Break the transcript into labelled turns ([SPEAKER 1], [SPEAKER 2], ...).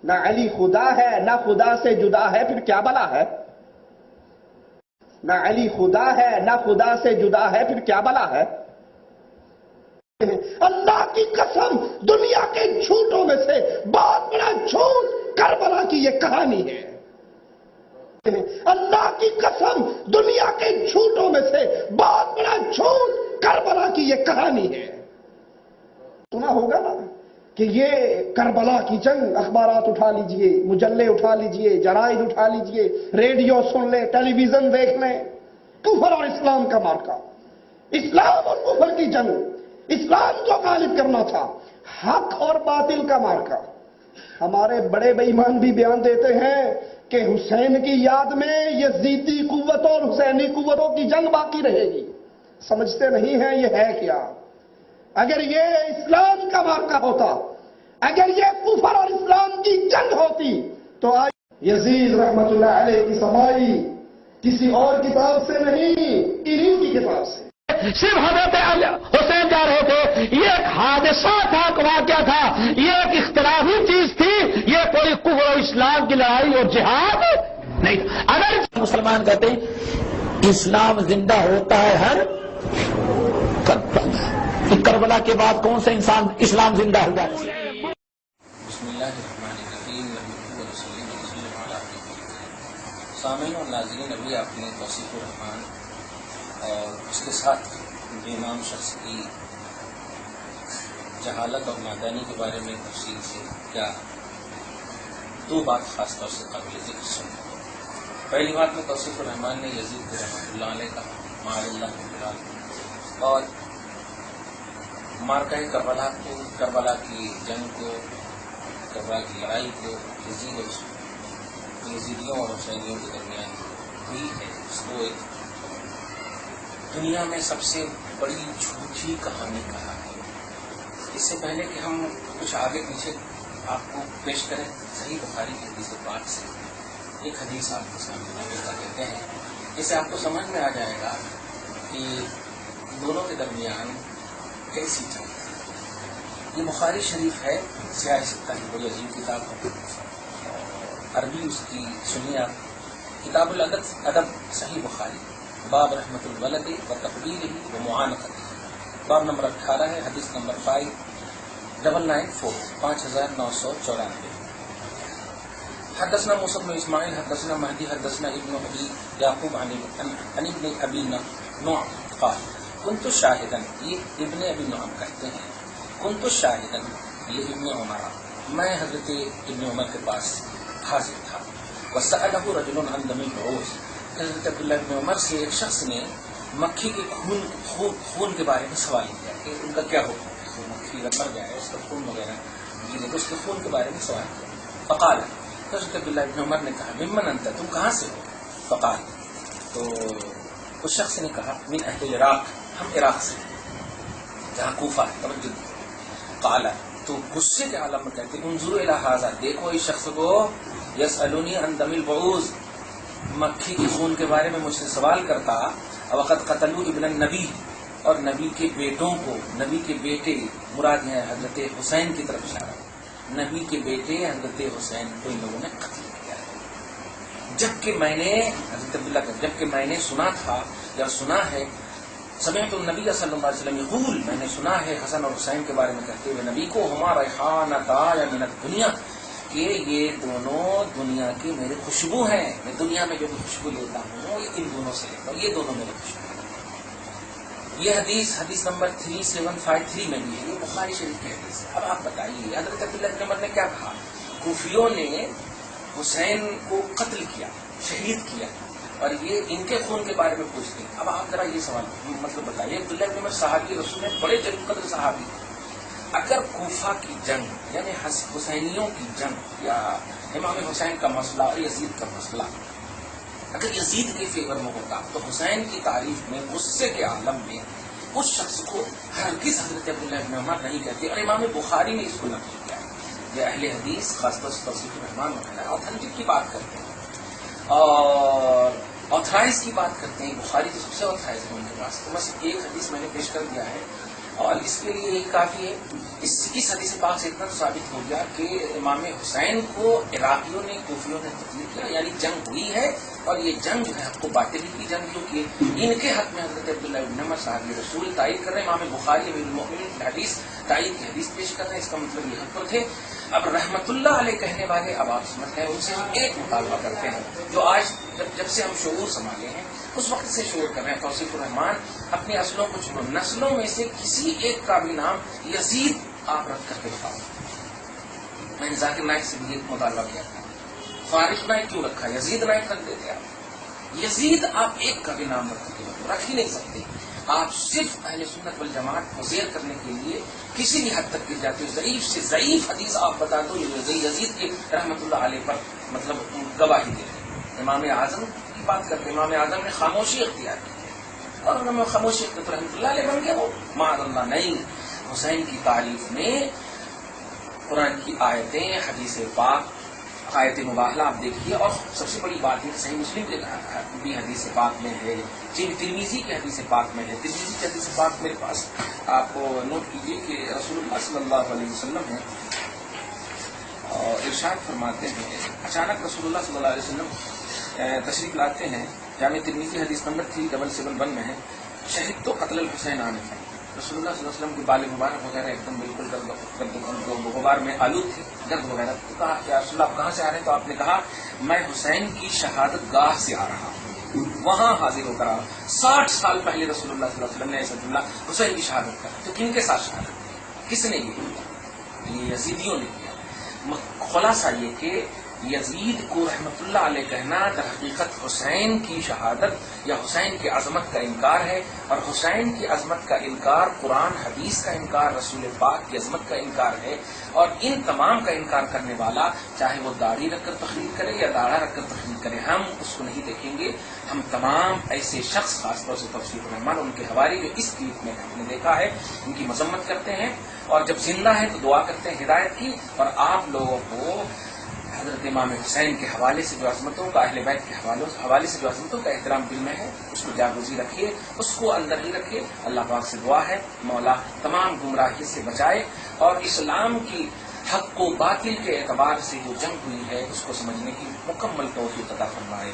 [SPEAKER 1] نہ علی خدا ہے نہ خدا سے جدا ہے، پھر کیا بلا ہے؟ نہ علی خدا ہے نہ خدا سے جدا ہے، پھر کیا بلا ہے؟ اللہ کی قسم دنیا کے جھوٹوں میں سے بہت بڑا جھوٹ کربلا کی یہ کہانی ہے۔ اللہ کی قسم دنیا کے جھوٹوں میں سے بہت بڑا جھوٹ کربلا کی یہ کہانی ہے۔ سنا ہوگا نا کہ یہ کربلا کی جنگ، اخبارات اٹھا لیجئے، مجلے اٹھا لیجئے، جرائد اٹھا لیجئے، ریڈیو سن لیں، ٹیلی ویژن دیکھ لیں، کفر اور اسلام کا مارکا، اسلام اور کفر کی جنگ، اسلام کو غالب کرنا تھا، حق اور باطل کا مارکا۔ ہمارے بڑے بے ایمان بھی بیان دیتے ہیں کہ حسین کی یاد میں یزیدی قوتوں اور حسینی قوتوں کی جنگ باقی رہے گی۔ سمجھتے نہیں ہیں یہ ہے کیا؟ اگر یہ اسلام کا مارکا ہوتا، اگر یہ کفر اور اسلام کی جنگ ہوتی تو آج یزید رحمت اللہ علیہ کی سمائی کسی اور کتاب سے نہیں، انہی کی کتاب سے۔
[SPEAKER 2] صرف حضرت حسین جا رہے تھے، یہ ایک حادثہ تھا، واقعہ تھا، یہ ایک اختلافی چیز تھی، یہ کوئی کفر و اسلام کی لڑائی اور جہاد نہیں۔ اگر مسلمان کہتے ہیں اسلام زندہ ہوتا ہے ہر کربلا کے بعد کون سا انسان اسلام زندہ ہوا؟
[SPEAKER 3] بسم اللہ الرحمن الرحیم، نحمدہ و نصلی علی سامعین اور ناظرین، ابھی آپ نے توصیف الرحمان اور اس کے ساتھ بے امام شخص کی جہالت اور نادانی کے بارے میں تفصیل سے کیا دو بات خاص طور سے قابل ذکر سنی۔ پہلی بات میں توصیف الرحمان نے یزید کے رحمۃ اللہ علیہ کا معاذ اللہ العظیم اور مارکہ کربلا کو، کربلا کی جنگ کو، کربلا کی لڑائی کو یزیدیوں اور حسینیوں کے درمیان ہوئی ہے، اس کو ایک دنیا میں سب سے بڑی جھوٹی کہانی کہا ہے۔ اس سے پہلے کہ ہم کچھ آگے پیچھے آپ کو پیش کریں، صحیح بخاری کی حدیث پاک سے ایک حدیث آپ کے سامنے پیش کرتے ہیں، اس سے آپ کو سمجھ میں آ جائے گا کہ دونوں کے درمیان کیسی جنگ ہے۔ یہ بخاری شریف ہے، سیاہ ستہ کی بڑی عظیم کتاب ہے، عربی اس کی سنیے آپ، کتاب الادب صحیح بخاری، باب رحمت الولد و تقبیلہ و معانقتہ، باب نمبر 18 ہے، حدیث نمبر 5994 5994۔ حدثنا موسى بن اسماعیل حدثنا مہدی حدثنا ابن ابی یعقوب عن ابن ابی نعم قال كنت شاہدا، یہ ابن ابی نعم کہتے ہیں، كنت شاہدا، یہ ابن عمر، میں حضرت ابن عمر کے پاس حاضر تھا، وسألہ رجل عن دم البعوض، حضرت عبداللہ ابن عمر سے ایک شخص نے مکھی کے خون کے بارے میں سوال کیا کہ ان کا کیا حکم ہے، مکھی اگر مر جائے اس کا خون وغیرہ گرے تو اس کے خون کے بارے میں سوال کیا۔ فقال، حضرت عبداللہ ابن عمر نے کہا ممن انت، تم کہاں سے ہو؟ فقال، تو اس شخص نے کہا من اہل عراق، ہم عراق سے ہیں جہاں کوفہ ہے، توجہ۔ قال، تو غصے کے عالم میں کہتے انظروا الی ھذا، دیکھو اس شخص کو، یسألونی عن دم البعوض، مکھی کے خون کے بارے میں مجھ سے سوال کرتا، وقد قتلوا ابن النبی، اور نبی کے بیٹوں کو، نبی کے بیٹے مراد ہے حضرت حسین کی طرف اشارہ، نبی کے بیٹے حضرت حسین کو ان لوگوں نے قتل کیا ہے۔ جبکہ میں نے حضرت عبداللہ کا، جبکہ میں نے سنا تھا یا سنا ہے، سمعت النبی صلی اللہ علیہ وسلم یقول، میں نے سنا ہے حسن اور حسین کے بارے میں کہتے ہوئے نبی کو، ہما ریحانتا من الدنیا، کہ یہ دونوں دنیا کی میرے خوشبو ہیں، میں دنیا میں جو بھی خوشبو لیتا ہوں یہ ان دونوں سے لیتا ہوں، یہ دونوں میرے خوشبو ہیں۔ یہ حدیث نمبر 3753 میں بھی ہے، یہ بخاری شریف کی حدیث ہے۔ اب آپ بتائیے حضرت عبداللہ بن عمر نے کیا کہا؟ کوفیوں نے حسین کو قتل کیا، شہید کیا، اور یہ ان کے خون کے بارے میں پوچھتے ہیں۔ اب آپ ذرا یہ سوال مطلب بتائیے، عبداللہ بن عمر صحابی رسول میں بڑے جلیل قدر صحابی، اگر کوفہ کی جنگ یعنی حسینیوں کی جنگ یا امام حسین کا مسئلہ اور یزید کا مسئلہ اگر یزید کے فیور میں ہوتا تو حسین کی تعریف میں غصے کے عالم میں اس شخص کو ہرگز حضرت عبداللہ بن عمر نہیں کہتے، اور امام بخاری نے اس کو نقل کیا ہے۔ یہ اہل حدیث خاص طور سے توصیف الرحمان وغیرہ اوتھینٹک کی بات کرتے ہیں اور آتھرائز کی بات کرتے ہیں، بخاری تو سب سے آتھرائز ہے ان کے پاس۔ تو بس ایک حدیث میں نے پیش کر دیا ہے اور اس کے لیے یہی کافی ہے. اس حدیث پاک سے اتنا ثابت ہو گیا کہ امام حسین کو عراقیوں نے کوفیوں نے تقلید کیا، یعنی جنگ ہوئی ہے، اور یہ جنگ جو ہے حق و باطل کی جنگ جو کہ ان کے حق میں حضرت عبداللہ ابن عمر صاحب رسول تائید کر رہے ہیں. امام بخاری امیر المؤمنین کی حدیث تائید کی حدیث پیش کر رہے ہیں. اس کا مطلب یہ حق پر تھے. اب رحمت اللہ علیہ کہنے والے اب آپ سمجھتے ہیں ان سے ہم ایک مطالبہ کرتے ہیں جو آج جب سے ہم شعور سنبھالے ہیں اس وقت سے شعور کر رہے ہیں. توصیف الرحمان اپنی اصلوں کو چھوڑو، نسلوں میں سے کسی ایک کا بھی نام یزید آپ رد کر کے بتاؤ. میں نے ذاکر نائک سے بھی ایک مطالبہ کیا تھا، فارغ نائک کیوں رکھا، یزید نائک رکھ دیتے آپ. یزید آپ ایک کا بھی نام رکھ ہی نہیں سکتے. آپ صرف اہل سنت والجماعت کو زیر کرنے کے لیے کسی بھی حد تک گر جاتے ہو. ضعیف سے ضعیف حدیث آپ بتا دو یزید کے رحمت اللہ علیہ پر مطلب گواہی دے رہے. امام اعظم کی بات کرتے، امام اعظم نے خاموشی اختیار کی اور انہوں نے خاموشی اختیار رحمت اللہ علیہ بن گیا وہ. معاذ اللہ نہیں. حسین کی تعریف میں قرآن کی آیتیں، حدیث پاک، آیت مباہلہ آپ دیکھیے. اور سب سے بڑی بات ہے صحیح مسلم کے بھی حدیث پاک میں ہے، ترمذی کی حدیث پاک میں ہے. ترمذی کی حدیث پاک میرے پاس آپ نوٹ کیجیے کہ رسول اللہ صلی اللہ علیہ وسلم ہے اور ارشاد فرماتے ہیں. اچانک رسول اللہ صلی اللہ علیہ وسلم تشریف لاتے ہیں. جامع ترمذی حدیث نمبر 3771 میں ہے، شہید تو قتل الحسین آنے کا. رسول اللہ صلی اللہ علیہ وسلم کے بال مبارک وغیرہ ایک دم بالکل گرد غبار میں آلود تھے، گرد وغیرہ. تو کہا کہ رسول اللہ آپ کہاں سے آ رہے ہیں؟ تو آپ نے کہا میں حسین کی شہادت گاہ سے آ رہا ہوں، وہاں حاضر ہو کر آ رہا ہوں. 60 سال پہلے رسول اللہ صلی اللہ علیہ وسلم نے ایسا جملہ حسین کی شہادت کہا. تو کن کے ساتھ شہادت؟ کس نے یہ یزیدیوں نے کیا. خلاصہ یہ کہ یزید کو رحمت اللہ علیہ کہنا در حقیقت حسین کی شہادت یا حسین کی عظمت کا انکار ہے. اور حسین کی عظمت کا انکار قرآن حدیث کا انکار، رسول پاک کی عظمت کا انکار ہے. اور ان تمام کا انکار کرنے والا چاہے وہ داڑھی رکھ کر تقریر کرے یا داڑھا رکھ کر تقریر کرے، ہم اس کو نہیں دیکھیں گے. ہم تمام ایسے شخص، خاص طور سے توصیف الرحمان ان کے حوالے جو اس کلپ میں ہم نے دیکھا ہے، ان کی مذمت کرتے ہیں. اور جب زندہ ہے تو دعا کرتے ہیں ہدایت کی. اور آپ لوگوں کو حضرت امام حسین کے حوالے سے جو عظمتوں کا، اہل بیت کے حوالے سے جو عظمتوں کا احترام دل میں ہے اس کو جاگوزی رکھیے، اس کو اندر ہی رکھیے. اللہ پاک سے دعا ہے مولا تمام گمراہی سے بچائے اور اسلام کی حق و باطل کے اعتبار سے جو جنگ ہوئی ہے اس کو سمجھنے کی مکمل توفیق عطا فرمائے.